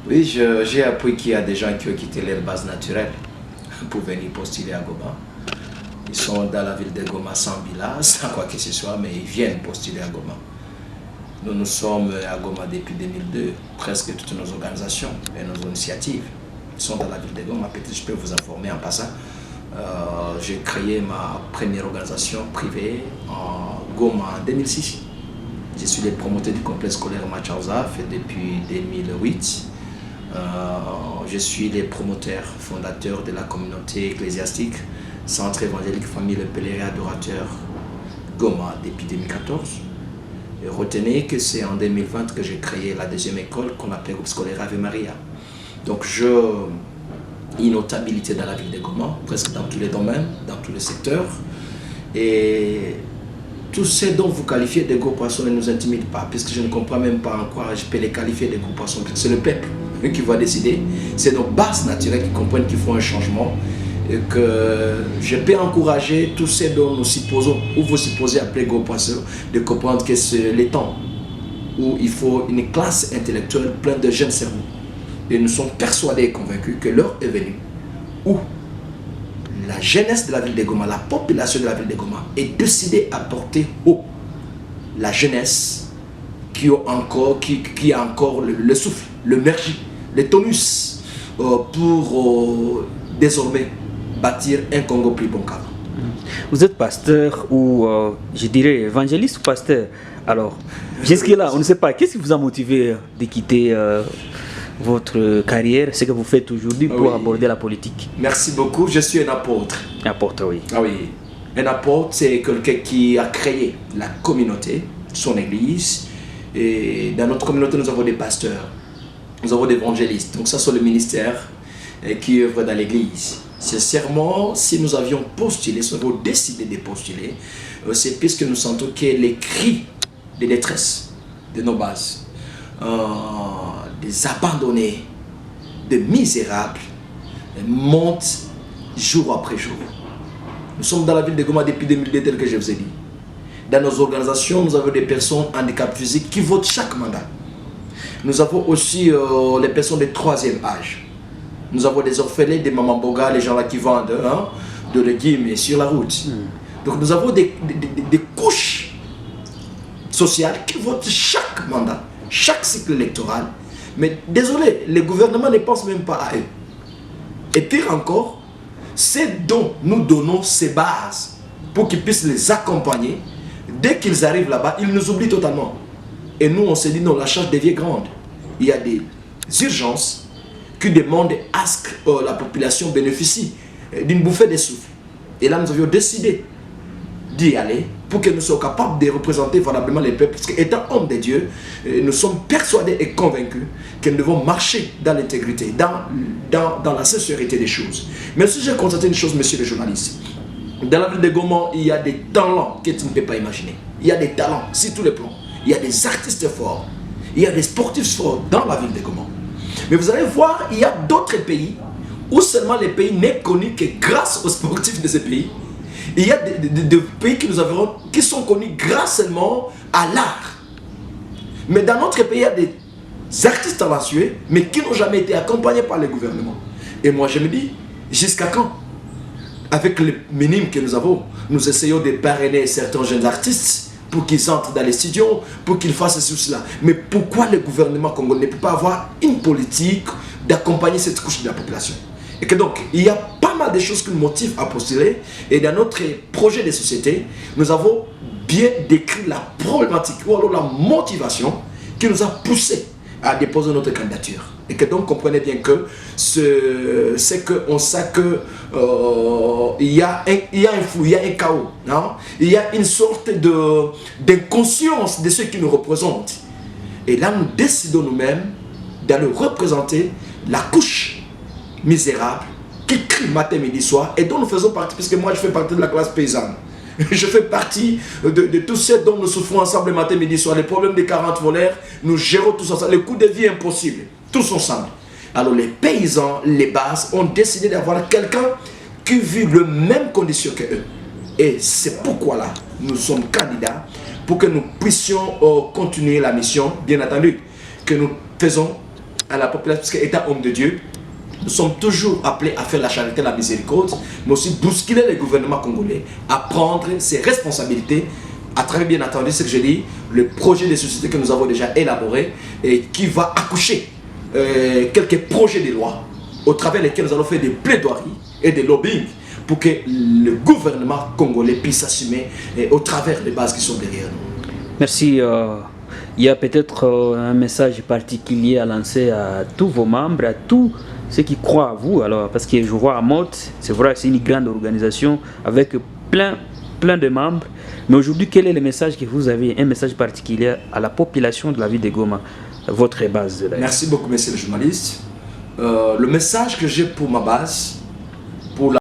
Oui, j'ai appris qu'il y a des gens qui ont quitté leur base naturelle pour venir postuler à Goma. Ils sont dans la ville de Goma sans villa, sans quoi que ce soit, mais ils viennent postuler à Goma. Nous sommes à Goma depuis 2002, presque toutes nos organisations et nos initiatives sont dans la ville de Goma. Peut-être je peux vous informer en passant. J'ai créé ma première organisation privée en Goma en 2006. Je suis le promoteur du complexe scolaire Machauza fait depuis 2008. Je suis le promoteur fondateur de la communauté ecclésiastique Centre évangélique Famille Le Pèlerin Adorateur Goma depuis 2014. Et retenez que c'est en 2020 que j'ai créé la deuxième école qu'on appelle groupe scolaire Ave Maria. Donc j'ai une notabilité dans la ville de Goma, presque dans tous les domaines, dans tous les secteurs. Et tout ce dont vous qualifiez de gros poissons ne nous intimide pas, puisque je ne comprends même pas en quoi je peux les qualifier de gros poissons. C'est le peuple qui va décider. C'est nos bases naturelles qui comprennent qu'il faut un changement. Et que je peux encourager tous ceux dont nous supposons, ou vous supposez appeler gros poissons, de comprendre que c'est le temps où il faut une classe intellectuelle pleine de jeunes cerveaux. Et nous sommes persuadés et convaincus que l'heure est venue où la jeunesse de la ville de Goma, la population de la ville de Goma est décidée à porter haut la jeunesse qui a encore le souffle, l'énergie, le tonus pour désormais bâtir un Congo plus bon qu'avant. Vous êtes pasteur ou je dirais évangéliste ou pasteur. Alors, jusque-là, on ne sait pas. Qu'est-ce qui vous a motivé de quitter votre carrière, ce que vous faites aujourd'hui pour aborder la politique? Merci beaucoup. Je suis un apôtre. Apôtre, oui. Ah oui. Un apôtre, c'est quelqu'un qui a créé la communauté, son église. Et dans notre communauté, nous avons des pasteurs, nous avons des évangélistes. Donc ça, c'est le ministère qui œuvre dans l'église. Sincèrement, si nous avions postulé, si nous avions décidé de postuler, c'est puisque nous sentons que les cris de détresse de nos bases, des abandonnés, des misérables, montent jour après jour. Nous sommes dans la ville de Goma depuis 2002, tel que je vous ai dit. Dans nos organisations, nous avons des personnes handicap physique qui votent chaque mandat. Nous avons aussi les personnes de troisième âge. Nous avons des orphelins, des mamans boga, les gens là qui vendent de légumes sur la route. Donc nous avons des couches sociales qui votent chaque mandat, chaque cycle électoral. Mais désolé, le gouvernement ne pense même pas à eux. Et pire encore, c'est dont nous donnons ces bases pour qu'ils puissent les accompagner. Dès qu'ils arrivent là-bas, ils nous oublient totalement. Et nous, on s'est dit non, la charge devient grande. Il y a des urgences qui demandent à ce que la population bénéficie d'une bouffée de souffle. Et là, nous avions décidé d'y aller pour que nous soyons capables de représenter valablement les peuples. Parce qu'étant hommes de Dieu, nous sommes persuadés et convaincus que nous devons marcher dans l'intégrité, dans la sincérité des choses. Mais si j'ai constaté une chose, monsieur le journaliste, dans la ville de Goma, il y a des talents que tu ne peux pas imaginer. Il y a des talents sur tous les plans. Il y a des artistes forts. Il y a des sportifs forts dans la ville de Goma. Mais vous allez voir, il y a d'autres pays où seulement les pays n'est connu que grâce aux sportifs de ces pays. Il y a des pays que nous avons qui sont connus grâce seulement à l'art. Mais dans notre pays, il y a des artistes talentueux, mais qui n'ont jamais été accompagnés par le gouvernement. Et moi, je me dis, jusqu'à quand? Avec le minime que nous avons, nous essayons de parrainer certains jeunes artistes pour qu'ils entrent dans les studios, pour qu'ils fassent ceci ou cela. Mais pourquoi le gouvernement congolais ne peut pas avoir une politique d'accompagner cette couche de la population? Et que donc, il y a pas mal de choses qui nous motivent à postuler. Et dans notre projet de société, nous avons bien décrit la problématique ou alors la motivation qui nous a poussé à déposer notre candidature. Et que donc, comprenez bien que c'est qu'on sait que il y a un flou, il y a un chaos. Non? Il y a une sorte d'inconscience de ceux qui nous représentent. Et là, nous décidons nous-mêmes d'aller représenter la couche misérable qui crie matin, midi, soir et dont nous faisons partie, puisque moi je fais partie de la classe paysanne. Je fais partie de tous ceux dont nous souffrons ensemble matin, midi, soir. Les problèmes des 40 volaires, nous gérons tous ensemble. Les coûts de vie impossibles, tous ensemble. Alors les paysans, les bases, ont décidé d'avoir quelqu'un qui vit les mêmes conditions que eux. Et c'est pourquoi là, nous sommes candidats pour que nous puissions continuer la mission, bien entendu, que nous faisons à la population, parce qu'étant homme de Dieu, nous sommes toujours appelés à faire la charité, la miséricorde, mais aussi bousculer le gouvernement congolais à prendre ses responsabilités à travers, bien entendu, ce que je dis, le projet de société que nous avons déjà élaboré et qui va accoucher quelques projets de loi au travers desquels nous allons faire des plaidoiries et des lobbying pour que le gouvernement congolais puisse s'assumer au travers des bases qui sont derrière nous. Merci. Il y a peut-être un message particulier à lancer à tous vos membres, à tous ceux qui croient à vous. Alors, parce que je vois à Mot, c'est vrai, c'est une grande organisation avec plein de membres. Mais aujourd'hui, quel est le message que vous avez, un message particulier à la population de la ville de Goma, votre base? Merci beaucoup, monsieur le journaliste. Le message que j'ai pour ma base,